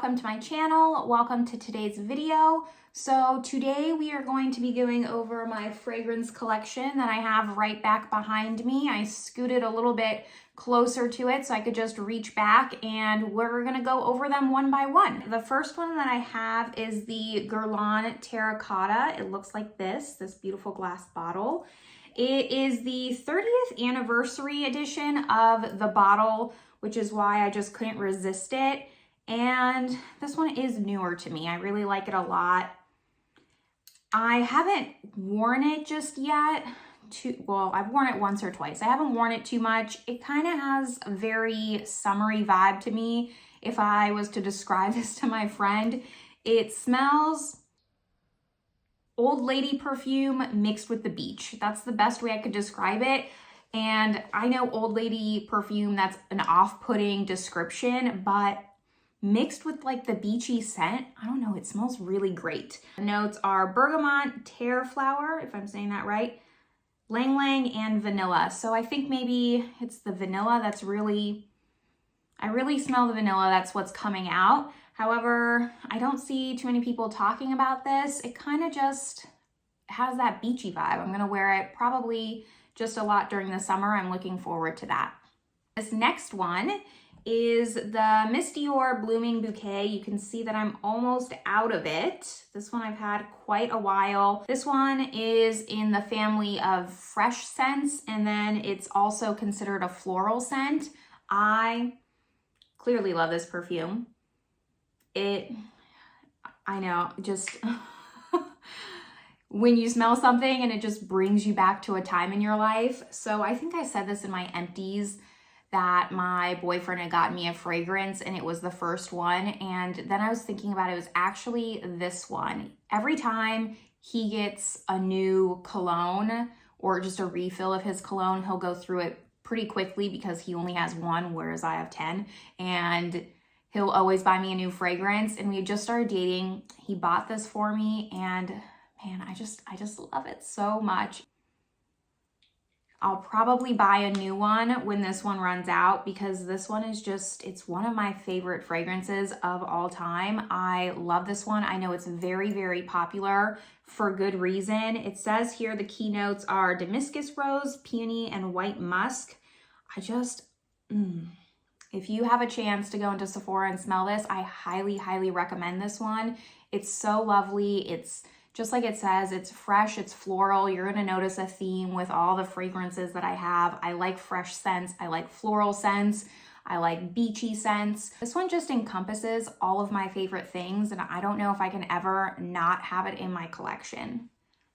welcome to my channel. Welcome to today's video. So today we are going to be going over my fragrance collection that I have right back behind me. I scooted a little bit closer to it so I could just reach back, and we're gonna go over them one by one. The first one that I have is the Guerlian Terracotta. It looks like this beautiful glass bottle. It is the 30th anniversary edition of the bottle, which is why I just couldn't resist it. And this one is newer to me. I really like it a lot. I haven't worn it just yet. Well, I've worn it once or twice. I haven't worn it too much. It kind of has a very summery vibe to me. If I was to describe this to my friend, it smells old lady perfume mixed with the beach. That's the best way I could describe it. And I know old lady perfume, that's an off-putting description, but mixed with like the beachy scent, I don't know, it smells really great. The notes are bergamot, terre flower, if I'm saying that right, lang lang, and vanilla. So I think maybe it's the vanilla that's I really smell the vanilla, that's what's coming out. However, I don't see too many people talking about this. It kind of just has that beachy vibe. I'm gonna wear it probably just a lot during the summer. I'm looking forward to that. This next one is the Miss Dior Blooming Bouquet. You can see that I'm almost out of it. This one I've had quite a while. This one is in the family of fresh scents, and then it's also considered a floral scent. I clearly love this perfume. I know, just when you smell something and it just brings you back to a time in your life. So I think I said this in my empties that my boyfriend had gotten me a fragrance and it was the first one. And then I was thinking about it, was actually this one. Every time he gets a new cologne or just a refill of his cologne, he'll go through it pretty quickly because he only has one, whereas I have 10. And he'll always buy me a new fragrance. And we had just started dating. He bought this for me, and man, I just love it so much. I'll probably buy a new one when this one runs out, because this one is just, it's one of my favorite fragrances of all time. I love this one. I know it's very, very popular for good reason. It says here the keynotes are Damascus Rose, Peony, and White Musk. If you have a chance to go into Sephora and smell this, I highly, highly recommend this one. It's so lovely. It's just like it says, it's fresh, it's floral. You're gonna notice a theme with all the fragrances that I have. I like fresh scents, I like floral scents, I like beachy scents. This one just encompasses all of my favorite things, and I don't know if I can ever not have it in my collection.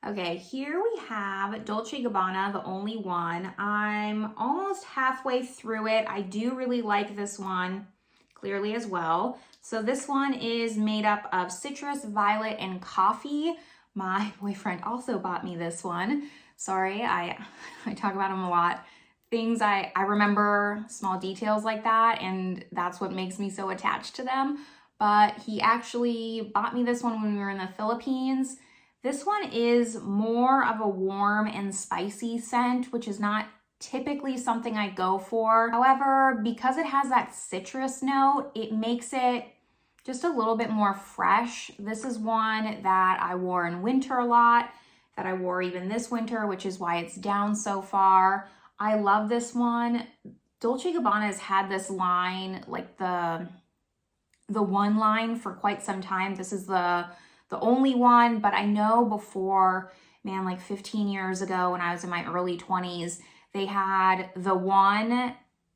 Okay, here we have Dolce Gabanna, the only one. I'm almost halfway through it. I do really like this one, clearly as well. So this one is made up of citrus, violet, and coffee. My boyfriend also bought me this one. Sorry, I talk about him a lot. Things I remember small details like that, and that's what makes me so attached to them. But he actually bought me this one when we were in the Philippines. This one is more of a warm and spicy scent, which is not typically something I go for. However, because it has that citrus note, it makes it just a little bit more fresh. This is one that I wore in winter a lot, that I wore even this winter, which is why it's down so far. I love this one. Dolce Gabbana has had this line, like the one line, for quite some time. This is the only one, but I know before, man, like 15 years ago when I was in my early 20s, they had the one,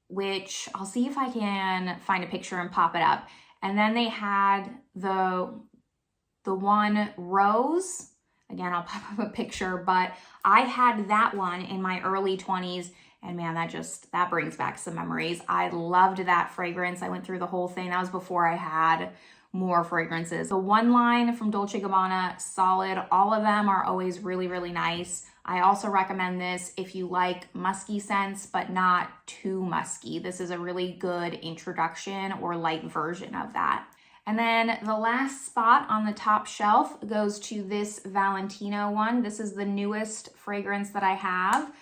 which I'll see if I can find a picture and pop it up. And then they had the one rose. Again, I'll pop up a picture, but I had that one in my early 20s. And man, that brings back some memories. I loved that fragrance. I went through the whole thing. That was before I had more fragrances. The one line from Dolce Gabbana, solid. All of them are always really, really nice. I also recommend this if you like musky scents, but not too musky. This is a really good introduction or light version of that. And then the last spot on the top shelf goes to this Valentino one. This is the newest fragrance that I have.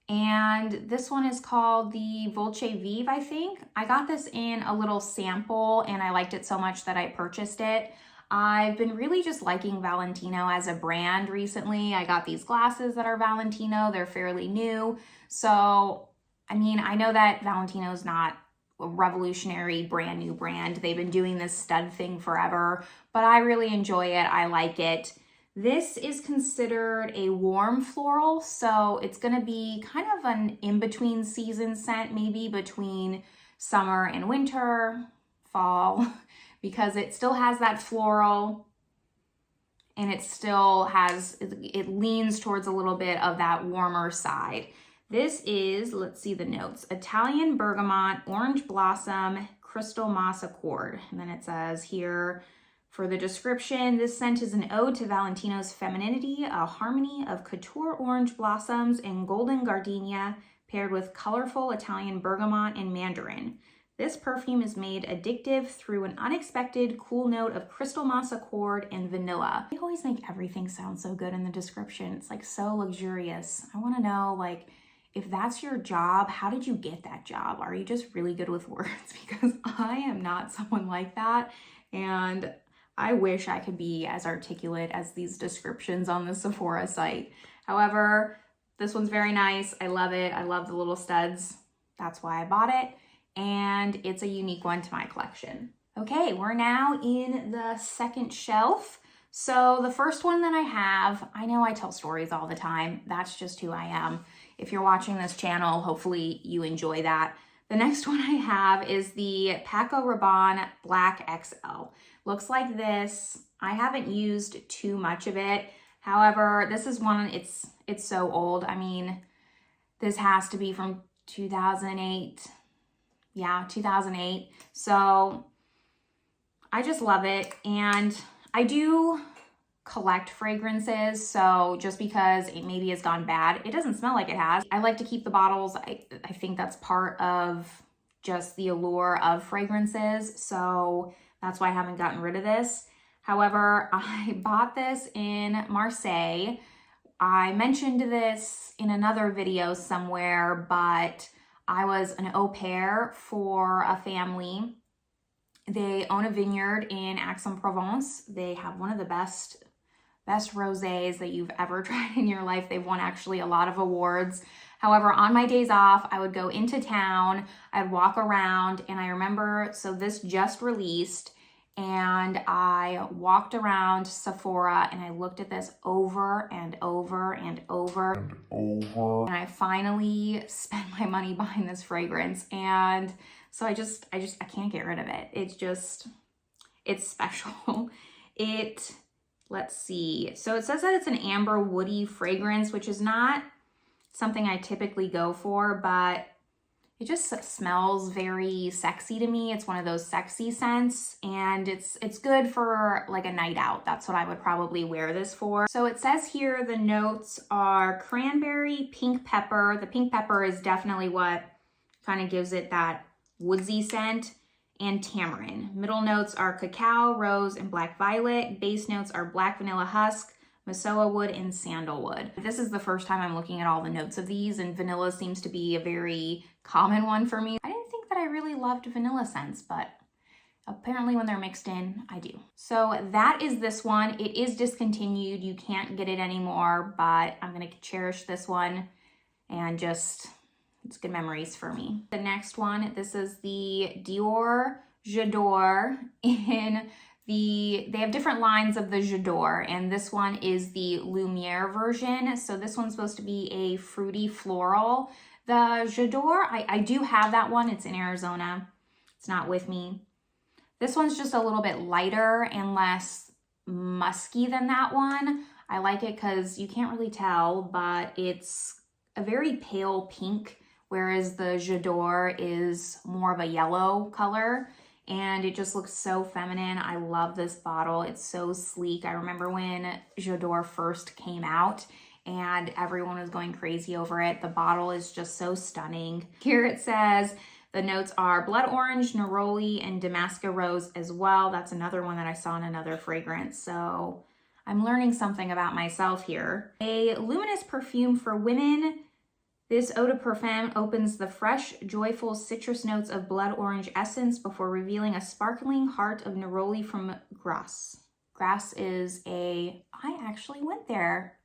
And this one is called the Voce Viva, I think. I got this in a little sample and I liked it so much that I purchased it. I've been really just liking Valentino as a brand recently. I got these glasses that are Valentino. They're fairly new. So, I mean, I know that Valentino's not a revolutionary brand new brand. They've been doing this stud thing forever, but I really enjoy it. I like it. This is considered a warm floral, so it's gonna be kind of an in-between season scent, maybe between summer and winter, fall, because it still has that floral and it still has, it leans towards a little bit of that warmer side. This is, let's see the notes, Italian bergamot, orange blossom, crystal moss accord. And then it says here, for the description, this scent is an ode to Valentino's femininity, a harmony of couture orange blossoms and golden gardenia paired with colorful Italian bergamot and mandarin. This perfume is made addictive through an unexpected cool note of crystal moss accord and vanilla. They always make everything sound so good in the description. It's like so luxurious. I want to know, like, if that's your job, how did you get that job? Are you just really good with words? Because I am not someone like that. And I wish I could be as articulate as these descriptions on the Sephora site. However, this one's very nice. I love it. I love the little studs. That's why I bought it. And it's a unique one to my collection. Okay, we're now in the second shelf. So the first one that I have, I know I tell stories all the time. That's just who I am. If you're watching this channel, hopefully you enjoy that. The next one I have is the Paco Rabanne Black XL. Looks like this. I haven't used too much of it. However, this is one, it's so old. I mean, this has to be from 2008. Yeah, 2008. So I just love it. And I do collect fragrances, so just because it maybe has gone bad, it doesn't smell like it has. I like to keep the bottles. I think that's part of just the allure of fragrances, so that's why I haven't gotten rid of this. However, I bought this in Marseille. I mentioned this in another video somewhere, but I was an au pair for a family. They own a vineyard in Aix-en-Provence. They have one of the best rosés that you've ever tried in your life. They've won actually a lot of awards. However, on my days off, I would go into town, I'd walk around, and I remember, so this just released, and I walked around Sephora and I looked at this over and over and over and over. And I finally spent my money buying this fragrance. And so I can't get rid of it. It's special. Let's see. So it says that it's an amber woody fragrance, which is not something I typically go for, but it just smells very sexy to me. It's one of those sexy scents, and it's good for like a night out. That's what I would probably wear this for. So it says here the notes are cranberry, pink pepper. The pink pepper is definitely what kind of gives it that woodsy scent, and tamarind. Middle notes are cacao, rose, and black violet. Base notes are black vanilla husk, Masoa wood, and sandalwood. This is the first time I'm looking at all the notes of these, and vanilla seems to be a very common one for me. I didn't think that I really loved vanilla scents, but apparently when they're mixed in, I do. So that is this one. It is discontinued. You can't get it anymore, but I'm gonna cherish this one and just, it's good memories for me. The next one, this is the Dior J'adore they have different lines of the J'adore, and this one is the Lumiere version. So this one's supposed to be a fruity floral. The J'adore, I do have that one. It's in Arizona. It's not with me. This one's just a little bit lighter and less musky than that one. I like it because you can't really tell, but it's a very pale pink, whereas the J'adore is more of a yellow color. And it just looks so feminine. I love this bottle. It's so sleek. I remember when J'adore first came out and everyone was going crazy over it. The bottle is just so stunning. Here it says the notes are blood orange, neroli, and Damascus rose as well. That's another one that I saw in another fragrance. So I'm learning something about myself here. A luminous perfume for women This eau de parfum opens the fresh, joyful citrus notes of blood orange essence before revealing a sparkling heart of neroli from Grasse. Grasse is I actually went there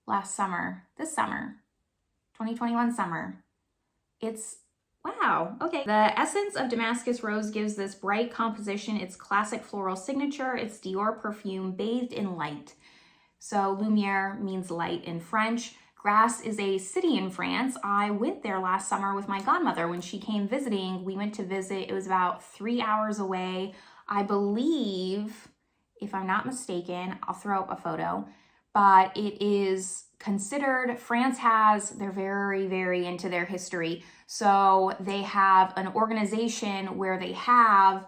last summer, this summer, 2021 summer. Wow, okay. The essence of Damascus rose gives this bright composition its classic floral signature. It's Dior perfume bathed in light. So Lumiere means light in French. Grasse is a city in France. I went there last summer with my godmother when she came visiting. We went to visit. It was about 3 hours away. I believe, if I'm not mistaken, I'll throw up a photo, but it is considered, they're very, very into their history. So they have an organization where they have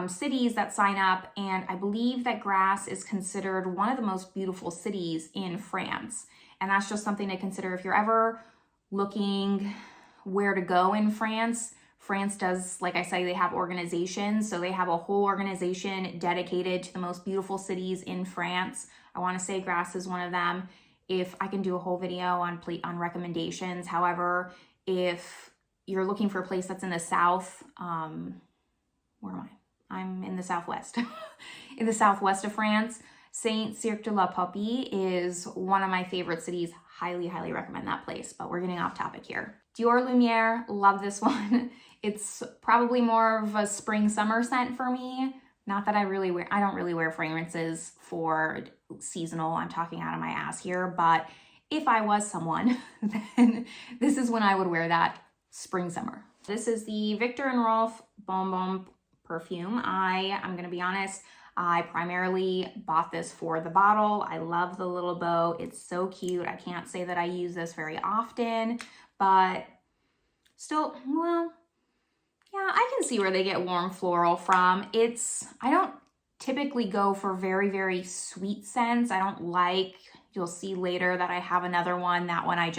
cities that sign up, and I believe that Grasse is considered one of the most beautiful cities in France. And that's just something to consider if you're ever looking where to go in France. France does, like I say, they have organizations. So they have a whole organization dedicated to the most beautiful cities in France. I want to say Grasse is one of them. If I can do a whole video on recommendations. However, if you're looking for a place that's in the south, where am I? I'm in the southwest. In the southwest of France. Saint-Cirque-de-la-Popie is one of my favorite cities. Highly, highly recommend that place, but we're getting off topic here. Dior Lumiere, love this one. It's probably more of a spring summer scent for me. Not that I don't really wear fragrances for seasonal. I'm talking out of my ass here, but if I was someone, then this is when I would wear that spring summer. This is the Viktor and Rolf Balm perfume. I'm gonna be honest, I primarily bought this for the bottle. I love the little bow. It's so cute. I can't say that I use this very often, but still, well, yeah, I can see where they get warm floral from. I don't typically go for very, very sweet scents. You'll see later that I have another one. That one I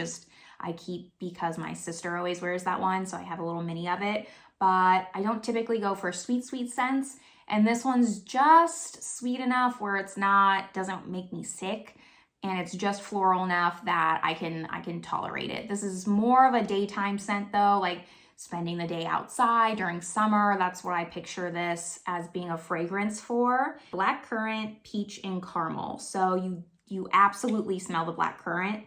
keep because my sister always wears that one, so I have a little mini of it. But I don't typically go for sweet, sweet scents. And this one's just sweet enough where doesn't make me sick. And it's just floral enough that I can tolerate it. This is more of a daytime scent though, like spending the day outside during summer. That's what I picture this as being a fragrance for. Blackcurrant, peach, and caramel. So you absolutely smell the blackcurrant.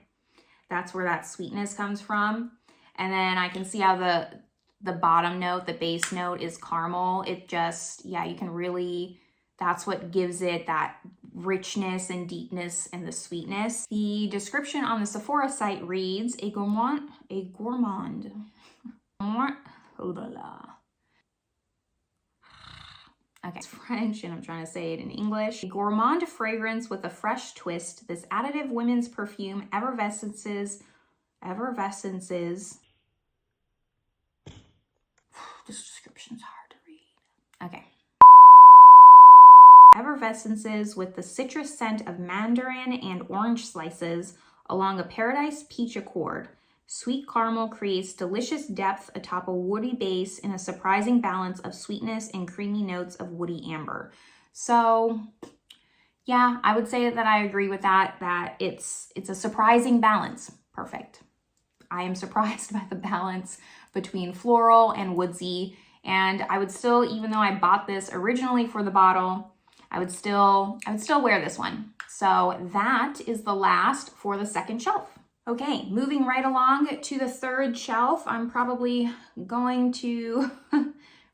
That's where that sweetness comes from. And then I can see how the bottom note, the base note is caramel. It just, yeah, you can really, that's what gives it that richness and deepness and the sweetness. The description on the Sephora site reads, a gourmand, oh la la. Okay, it's French and I'm trying to say it in English. A gourmand fragrance with a fresh twist. This additive women's perfume effervescences. This description's hard to read. Okay. Effervescences with the citrus scent of mandarin and orange slices along a paradise peach accord. Sweet caramel creates delicious depth atop a woody base in a surprising balance of sweetness and creamy notes of woody amber. So yeah, I would say that I agree with that it's a surprising balance. Perfect. I am surprised by the balance between floral and woodsy. And I would still, even though I bought this originally for the bottle, I would still wear this one. So that is the last for the second shelf. Okay, moving right along to the third shelf. I'm probably going to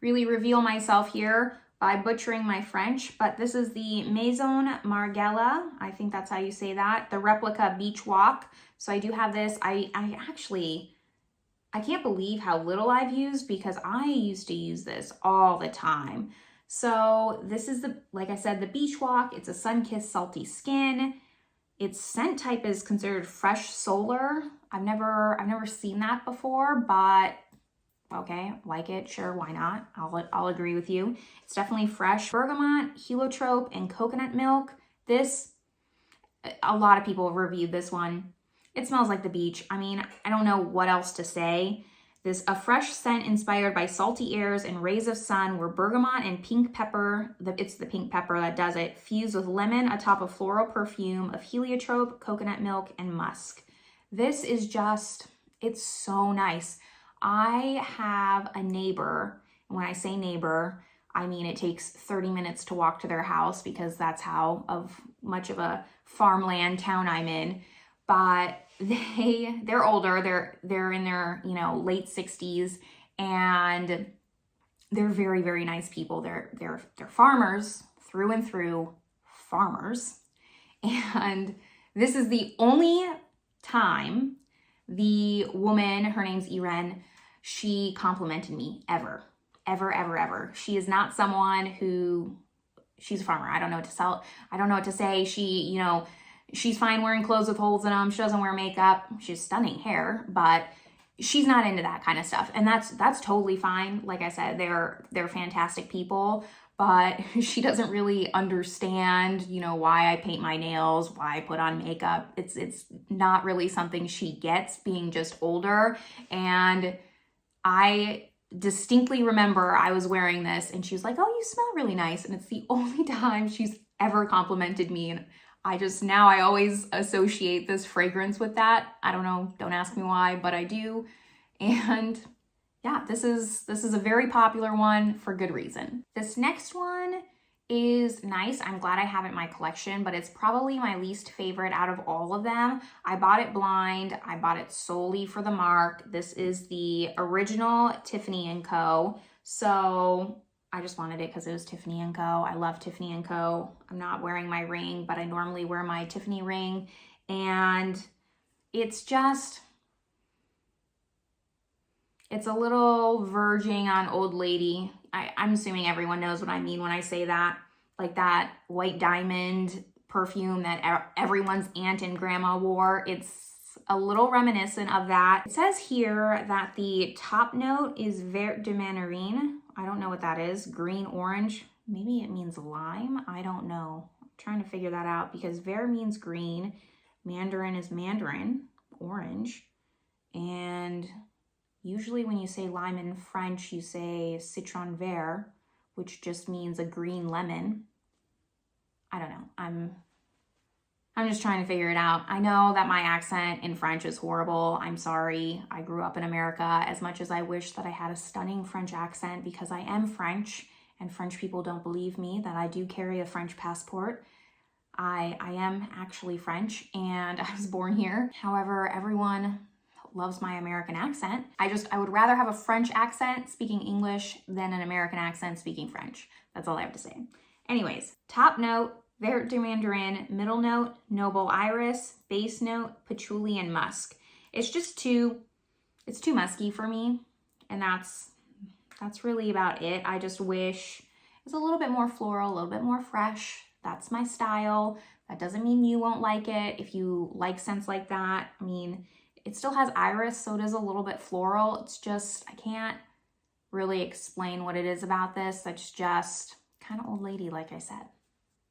really reveal myself here by butchering my French, but this is the Maison Margiela. I think that's how you say that. The replica Beach Walk. So I do have this. I can't believe how little I've used because I used to use this all the time. So this is like I said, the Beach Walk. It's a sun-kissed salty skin. Its scent type is considered fresh solar. I've never seen that before, but okay, like it, sure, why not? I'll agree with you. It's definitely fresh. Bergamot, heliotrope, and coconut milk. This, a lot of people have reviewed this one. It smells like the beach. I mean, I don't know what else to say. A fresh scent inspired by salty airs and rays of sun where bergamot and pink pepper, it's the pink pepper that does it, fused with lemon atop a floral perfume of heliotrope, coconut milk, and musk. This is just, It's so nice. I have a neighbor, and when I say neighbor, I mean it takes 30 minutes to walk to their house because that's how much of a farmland town I'm in. But they're older. They're in their, late 60s, and they're very, very nice people. They're farmers through and through, farmers. And this is the only time the woman, her name's Iren, she complimented me ever. She is not someone who, she's a farmer. I don't know what to sell. I don't know what to say. She's fine wearing clothes with holes in them. She doesn't wear makeup. She has stunning hair, but she's not into that kind of stuff. And that's totally fine. Like I said, they're fantastic people, but she doesn't really understand, why I paint my nails, why I put on makeup. It's not really something she gets, being just older. And I distinctly remember I was wearing this and she was like, "Oh, you smell really nice." And it's the only time she's ever complimented me. And I always associate this fragrance with that. I don't know, don't ask me why, but I do. And yeah, this is a very popular one for good reason. This next one is nice. I'm glad I have it in my collection, but it's probably my least favorite out of all of them. I bought it blind. I bought it solely for the mark. This is the original Tiffany Co. So I just wanted it because it was Tiffany Co. I love Tiffany Co. I'm not wearing my ring, but I normally wear my Tiffany ring. And it's a little verging on old lady. I'm assuming everyone knows what I mean when I say that. Like that white diamond perfume that everyone's aunt and grandma wore. It's a little reminiscent of that. It says here that the top note is Vert de Mandarine. I don't know what that is. Green orange. Maybe it means lime. I don't know. I'm trying to figure that out because vert means green. Mandarin is mandarin, orange. And usually when you say lime in French, you say citron vert, which just means a green lemon. I don't know. I'm just trying to figure it out. I know that my accent in French is horrible. I'm sorry. I grew up in America. As much as I wish that I had a stunning French accent, because I am French and French people don't believe me that I do carry a French passport. I am actually French and I was born here. However, everyone loves my American accent. I would rather have a French accent speaking English than an American accent speaking French. That's all I have to say. Anyways, top note, Vert de Mandarin, middle note, Noble Iris, base note, Patchouli and Musk. It's too musky for me, and that's really about it. I just wish it was a little bit more floral, a little bit more fresh. That's my style. That doesn't mean you won't like it if you like scents like that. I mean, it still has iris, so it is a little bit floral. It's just, I can't really explain what it is about this. It's just kind of old lady, like I said.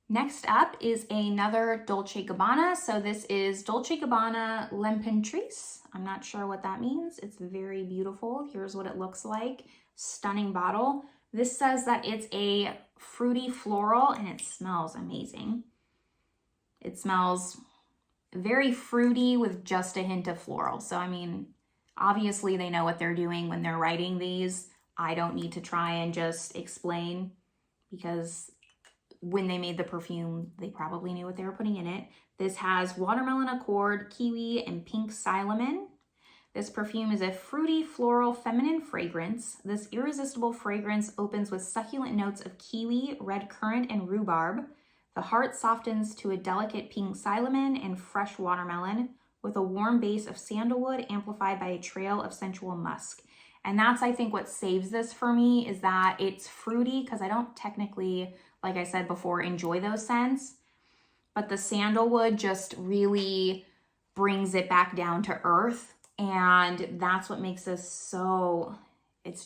Next up is another Dolce Gabbana. So this is Dolce Gabbana L'Impératrice. I'm not sure what that means. It's very beautiful. Here's what it looks like. Stunning bottle. This says that it's a fruity floral and it smells amazing. It smells very fruity with just a hint of floral. So, I mean, obviously they know what they're doing when they're writing these. I don't need to try and just explain because when they made the perfume, they probably knew what they were putting in it. This has watermelon accord, kiwi, and pink cinnamon. This perfume is a fruity, floral, feminine fragrance. This irresistible fragrance opens with succulent notes of kiwi, red currant, and rhubarb. The heart softens to a delicate pink cinnamon and fresh watermelon with a warm base of sandalwood amplified by a trail of sensual musk. And that's, I think, what saves this for me is that it's fruity because I don't technically, like I said before, enjoy those scents. But the sandalwood just really brings it back down to earth. And that's what makes this so, it's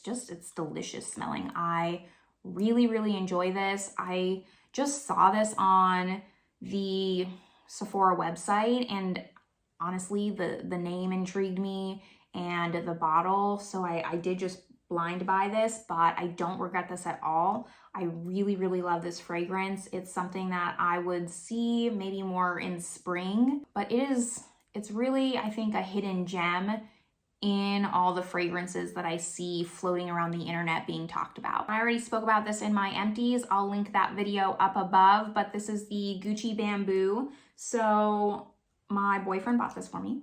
delicious smelling. I really, really enjoy this. I just saw this on the Sephora website and honestly, the name intrigued me and the bottle. So I did just blind buy this, but I don't regret this at all. I really, really love this fragrance. It's something that I would see maybe more in spring, but it's really, I think, a hidden gem in all the fragrances that I see floating around the internet being talked about. I already spoke about this in my empties. I'll link that video up above, but this is the Gucci Bamboo. So my boyfriend bought this for me.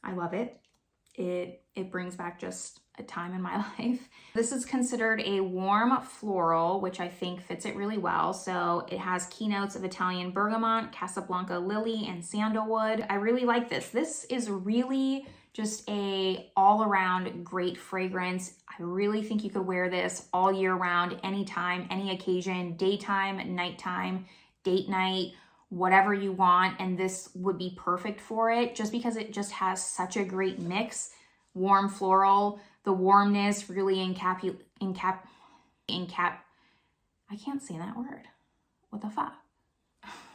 I love it. It brings back just a time in my life. This is considered a warm floral, which I think fits it really well. So it has keynotes of Italian bergamot, Casablanca lily, and sandalwood. I really like this. This is really just a all-around great fragrance. I really think you could wear this all year round, anytime, any occasion, daytime, nighttime, date night, whatever you want, and this would be perfect for it just because it just has such a great mix. Warm floral, the warmness really I can't say that word. What the fuck?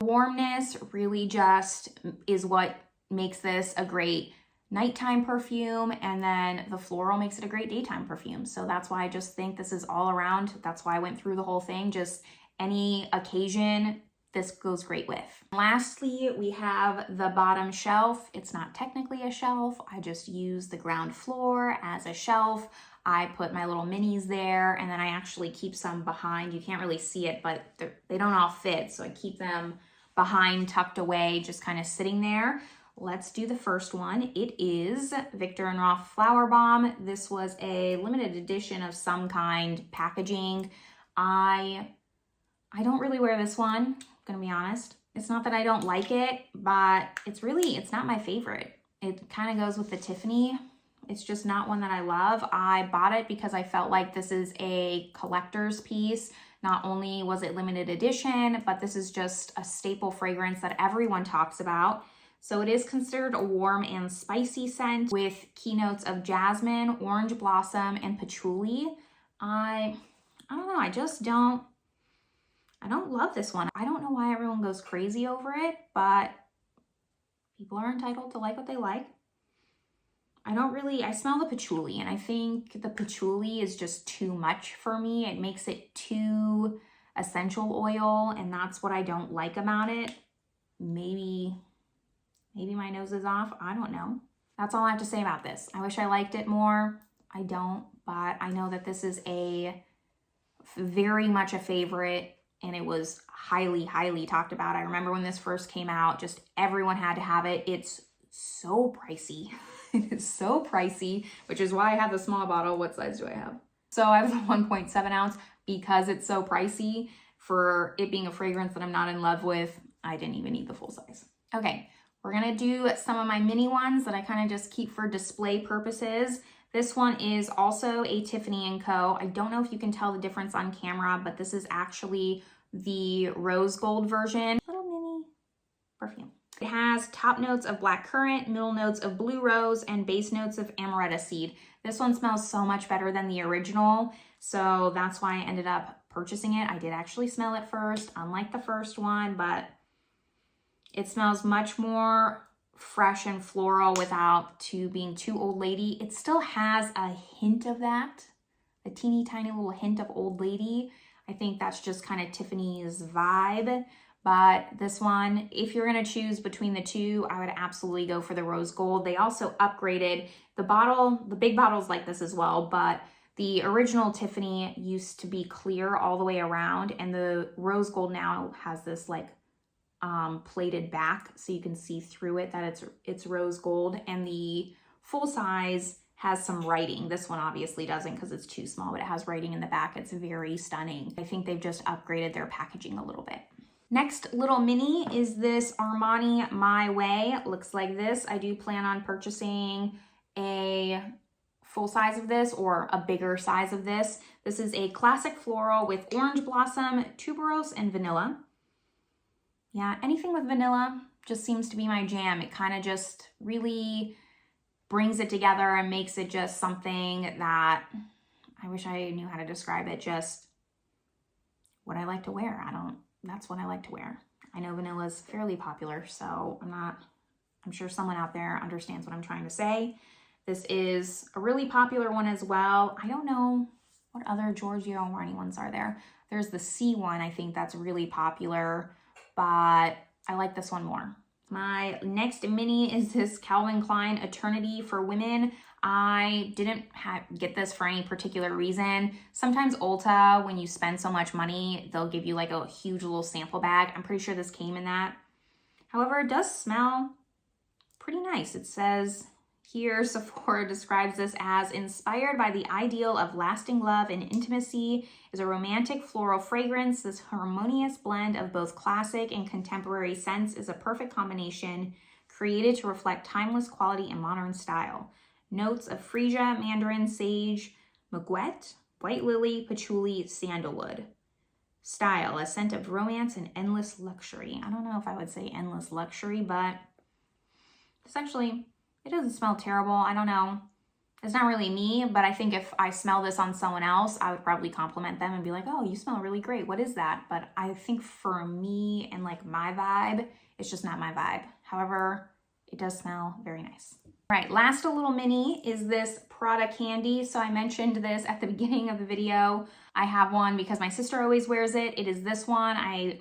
Warmness really just is what makes this a great nighttime perfume, and then the floral makes it a great daytime perfume. So that's why I just think this is all around. That's why I went through the whole thing. Just any occasion, this goes great with. Lastly, we have the bottom shelf. It's not technically a shelf. I just use the ground floor as a shelf. I put my little minis there, and then I actually keep some behind. You can't really see it, but they don't all fit. So I keep them behind, tucked away, just kind of sitting there. Let's do the first one. It is Viktor and Rolf Flower Bomb. This was a limited edition of some kind packaging. I don't really wear this one, gonna be honest. It's not that I don't like it, but it's not my favorite. It kind of goes with the Tiffany. It's just not one that I love. I bought it because I felt like this is a collector's piece. Not only was it limited edition, but this is just a staple fragrance that everyone talks about. So it is considered a warm and spicy scent with keynotes of jasmine, orange blossom, and patchouli. I don't know, I don't love this one. I don't know why everyone goes crazy over it, but people are entitled to like what they like. I smell the patchouli, and I think the patchouli is just too much for me. It makes it too essential oil, and that's what I don't like about it. Maybe my nose is off. I don't know. That's all I have to say about this. I wish I liked it more. I don't, but I know that this is very much a favorite, and it was highly, highly talked about. I remember when this first came out, just everyone had to have it. It's so pricey. It is so pricey, which is why I have the small bottle. What size do I have? So I have the 1.7 ounce because it's so pricey. For it being a fragrance that I'm not in love with, I didn't even need the full size. Okay, we're gonna do some of my mini ones that I kind of just keep for display purposes. This one is also a Tiffany Co. I don't know if you can tell the difference on camera, but this is actually the rose gold version. Little mini perfume. It has top notes of blackcurrant, middle notes of blue rose, and base notes of amaretto seed. This one smells so much better than the original, so that's why I ended up purchasing it. I did actually smell it first, unlike the first one, but it smells much more fresh and floral without being too old lady. It still has a hint of that, a teeny tiny little hint of old lady. I think that's just kind of Tiffany's vibe. But this one, if you're gonna choose between the two, I would absolutely go for the rose gold. They also upgraded the bottle. The big bottle's like this as well, but the original Tiffany used to be clear all the way around, and the rose gold now has this like plated back so you can see through it that it's rose gold, and the full size has some writing. This one obviously doesn't because it's too small, but it has writing in the back. It's very stunning. I think they've just upgraded their packaging a little bit. Next little mini is this Armani My Way. It looks like this. I do plan on purchasing a full size of this or a bigger size of this. This is a classic floral with orange blossom, tuberose, and vanilla. Yeah, anything with vanilla just seems to be my jam. It kind of just really brings it together and makes it just something that I wish I knew how to describe it. Just what I like to wear. That's what I like to wear. I know vanilla is fairly popular, so I'm sure someone out there understands what I'm trying to say. This is a really popular one as well. I don't know what other Giorgio Armani ones are there. There's the C one, I think that's really popular, but I like this one more. My next mini is this Calvin Klein Eternity for Women. I didn't get this for any particular reason. Sometimes Ulta, when you spend so much money, they'll give you like a huge little sample bag. I'm pretty sure this came in that. However, it does smell pretty nice. It says here, Sephora describes this as inspired by the ideal of lasting love and intimacy, is a romantic floral fragrance. This harmonious blend of both classic and contemporary scents is a perfect combination created to reflect timeless quality and modern style. Notes of freesia, mandarin, sage, mugwort, white lily, patchouli, sandalwood. Style, a scent of romance and endless luxury. I don't know if I would say endless luxury, but it's actually, it doesn't smell terrible. I don't know. It's not really me, but I think if I smell this on someone else, I would probably compliment them and be like, oh, you smell really great. What is that? But I think for me and like my vibe, it's just not my vibe. However, it does smell very nice. All right, last little mini is this Prada Candy. So I mentioned this at the beginning of the video. I have one because my sister always wears it. It is this one. I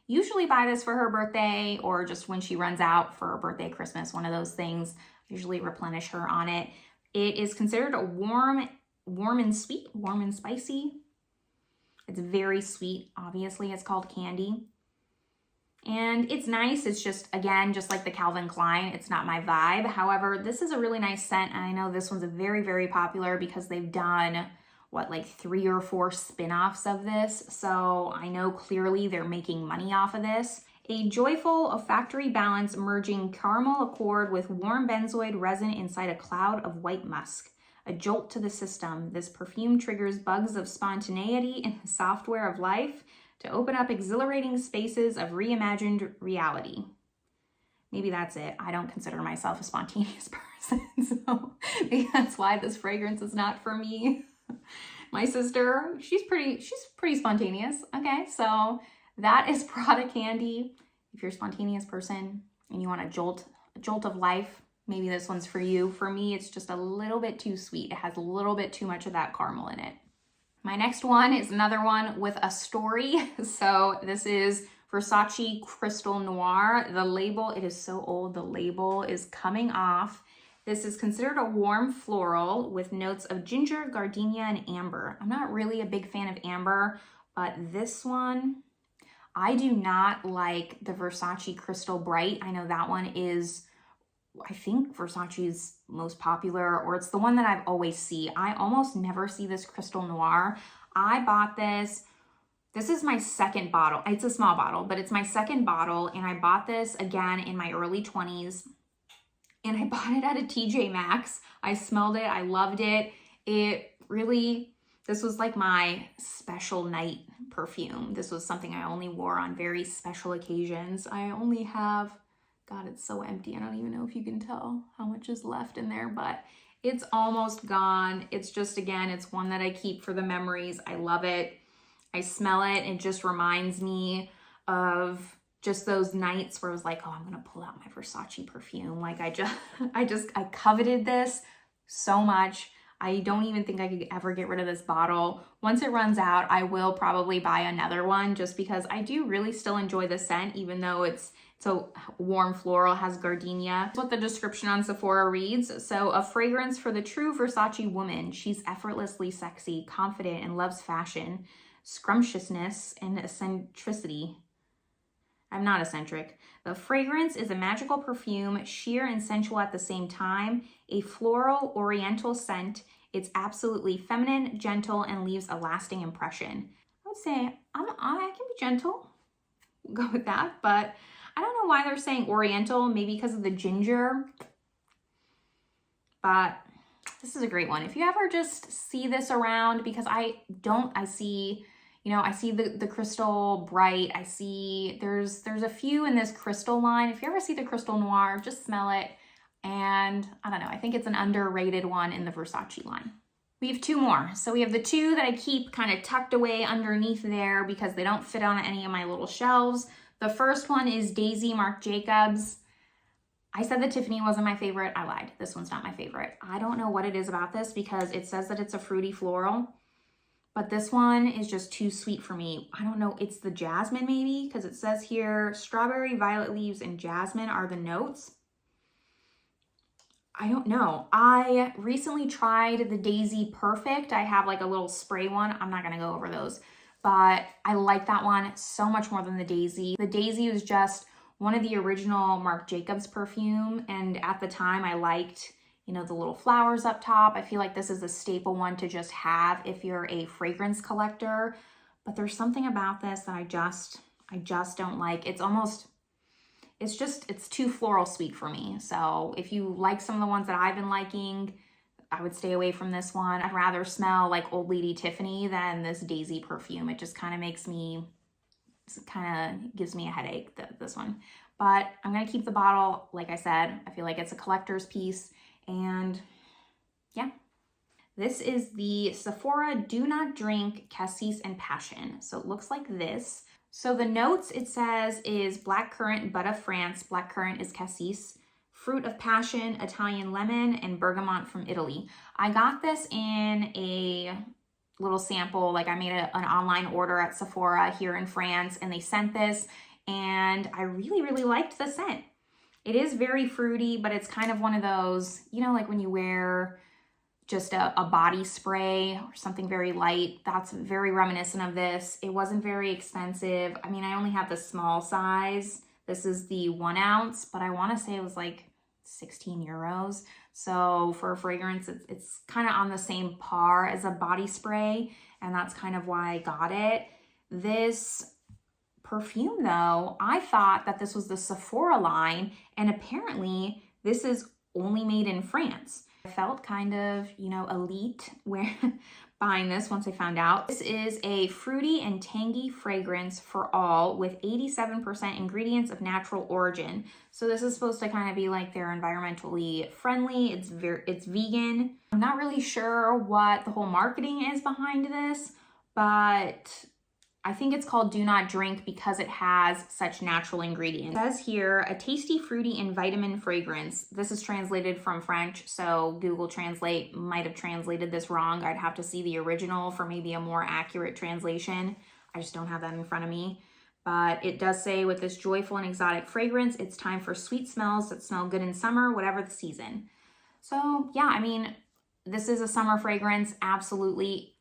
usually buy this for her birthday or just when she runs out for her birthday, Christmas, one of those things. I usually replenish her on it. It is considered a warm and sweet, warm and spicy. It's very sweet, obviously. It's called Candy. And it's nice. It's just, again, just like the Calvin Klein, it's not my vibe. However, this is a really nice scent. And I know this one's very, very popular because they've done, what, like 3 or 4 spin-offs of this. So I know clearly they're making money off of this. A joyful olfactory balance merging caramel accord with warm benzoid resin inside a cloud of white musk. A jolt to the system. This perfume triggers bugs of spontaneity in the software of life to open up exhilarating spaces of reimagined reality. Maybe that's it. I don't consider myself a spontaneous person, so maybe that's why this fragrance is not for me. My sister, she's pretty spontaneous. Okay, so that is Prada Candy. If you're a spontaneous person and you want a jolt of life, maybe this one's for you. For me, it's just a little bit too sweet. It has a little bit too much of that caramel in it. My next one is another one with a story. So this is Versace Crystal Noir. The label, it is so old, the label is coming off. This is considered a warm floral with notes of ginger, gardenia, and amber. I'm not really a big fan of amber, but this one, I do not like the Versace Crystal Bright. I know that one is, I think, Versace's most popular, or it's the one that I've always see. I almost never see this Crystal Noir. I bought this. This is my second bottle. It's a small bottle, but it's my second bottle, and I bought this again in my early 20s, and I bought it at a TJ Maxx. I smelled it. I loved it. This was like my special night perfume. This was something I only wore on very special occasions. I only have, God, it's so empty. I don't even know if you can tell how much is left in there, but it's almost gone. It's just, again, it's one that I keep for the memories. I love it. I smell it. It just reminds me of just those nights where I was like, oh, I'm going to pull out my Versace perfume. Like I coveted this so much. I don't even think I could ever get rid of this bottle. Once it runs out, I will probably buy another one just because I do really still enjoy the scent, even though it's so warm floral, has gardenia. That's what the description on Sephora reads. So, a fragrance for the true Versace woman. She's effortlessly sexy, confident, and loves fashion, scrumptiousness, and eccentricity. I'm not eccentric. The fragrance is a magical perfume, sheer and sensual at the same time, a floral oriental scent. It's absolutely feminine, gentle, and leaves a lasting impression. I would say I can be gentle, go with that, but I don't know why they're saying oriental, maybe because of the ginger, but this is a great one. If you ever just see this around, because I see the Crystal Bright. I see there's a few in this Crystal line. If you ever see the Crystal Noir, just smell it. And I don't know, I think it's an underrated one in the Versace line. We have 2 more. So we have the 2 that I keep kind of tucked away underneath there because they don't fit on any of my little shelves. The first one is Daisy Marc Jacobs. I said that Tiffany wasn't my favorite. I lied. This one's not my favorite. I don't know what it is about this because it says that it's a fruity floral. but this one is just too sweet for me. I don't know, it's the jasmine maybe, because it says here, strawberry, violet leaves, and jasmine are the notes. I don't know. I recently tried the Daisy Perfect. I have like a little spray one. I'm not gonna go over those, but I like that one so much more than the Daisy. The Daisy was just one of the original Marc Jacobs perfume, and at the time I liked, you know, the little flowers up top. I feel like this is a staple one to just have if you're a fragrance collector, but there's something about this that I just don't like. It's almost, it's too floral sweet for me. So if you like some of the ones that I've been liking, I would stay away from this one. I'd rather smell like Old Lady Tiffany than this Daisy perfume. It just kind of makes me, kind of gives me a headache, this one. But I'm gonna keep the bottle. Like I said, I feel like it's a collector's piece, and yeah. This is the Sephora Do Not Drink Cassis and Passion. So it looks like this. So the notes it says is blackcurrant, bud of France, blackcurrant is cassis, fruit of passion, Italian lemon, and bergamot from Italy. I got this in a little sample, like I made an online order at Sephora here in France, and they sent this, and I really, really liked the scent. It is very fruity, but it's kind of one of those, you know, like when you wear just a body spray or something very light. That's very reminiscent of this. It wasn't very expensive. I mean, I only have the small size. This is the 1 ounce, but I want to say it was like 16 euros. So for a fragrance, it's kind of on the same par as a body spray, and that's kind of why I got it. This perfume though, I thought that this was the Sephora line, and apparently this is only made in France. I felt kind of, you know, elite buying this once I found out. This is a fruity and tangy fragrance for all with 87% ingredients of natural origin. So this is supposed to kind of be like they're environmentally friendly. It's vegan. I'm not really sure what the whole marketing is behind this, but I think it's called Do Not Drink because it has such natural ingredients. It says here, a tasty, fruity, and vitamin fragrance. This is translated from French, so Google Translate might have translated this wrong. I'd have to see the original for maybe a more accurate translation. I just don't have that in front of me. But it does say, with this joyful and exotic fragrance, it's time for sweet smells that smell good in summer, whatever the season. So yeah, I mean, this is a summer fragrance, absolutely.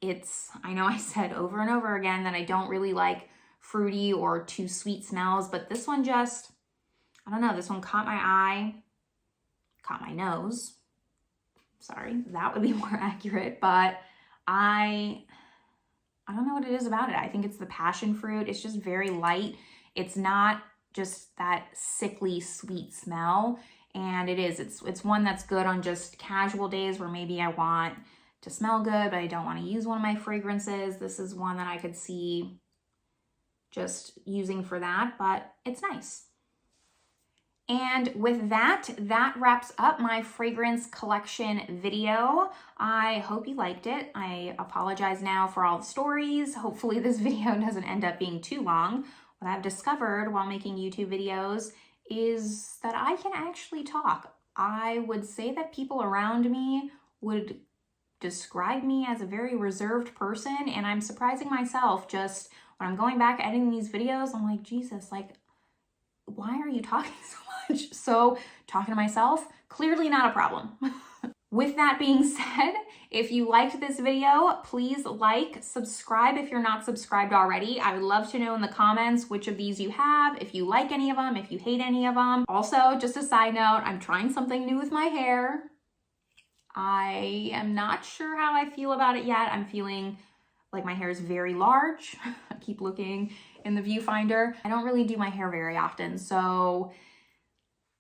I know I said over and over again that I don't really like fruity or too sweet smells, but this one just, I don't know, this one caught my eye, caught my nose. Sorry, that would be more accurate, but I don't know what it is about it. I think it's the passion fruit. It's just very light. It's not just that sickly sweet smell. And it's one that's good on just casual days where maybe I want to smell good, but I don't want to use one of my fragrances. This is one that I could see just using for that, but it's nice. And with that wraps up my fragrance collection video. I hope you liked it. I apologize now for all the stories. Hopefully this video doesn't end up being too long. What I've discovered while making YouTube videos is that I can actually talk. I would say that people around me would describe me as a very reserved person, and I'm surprising myself just when I'm going back editing these videos. I'm like, Jesus, like, why are you talking so much? So talking to myself, clearly not a problem. With that being said, if you liked this video, please like, subscribe if you're not subscribed already. I would love to know in the comments which of these you have, if you like any of them, if you hate any of them. Also, just a side note, I'm trying something new with my hair. I am not sure how I feel about it yet. I'm feeling like my hair is very large. I keep looking in the viewfinder. I don't really do my hair very often, so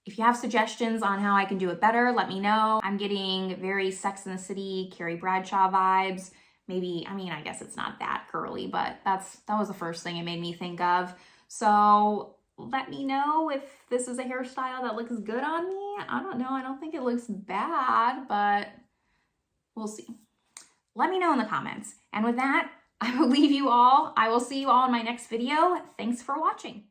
if you have suggestions on how I can do it better, let me know. I'm getting very Sex and the City, Carrie Bradshaw vibes. Maybe, I mean, I guess it's not that curly, but that was the first thing it made me think of. So let me know if this is a hairstyle that looks good on me. I don't know. I don't think it looks bad, but we'll see. Let me know in the comments. And with that, I will leave you all. I will see you all in my next video. Thanks for watching.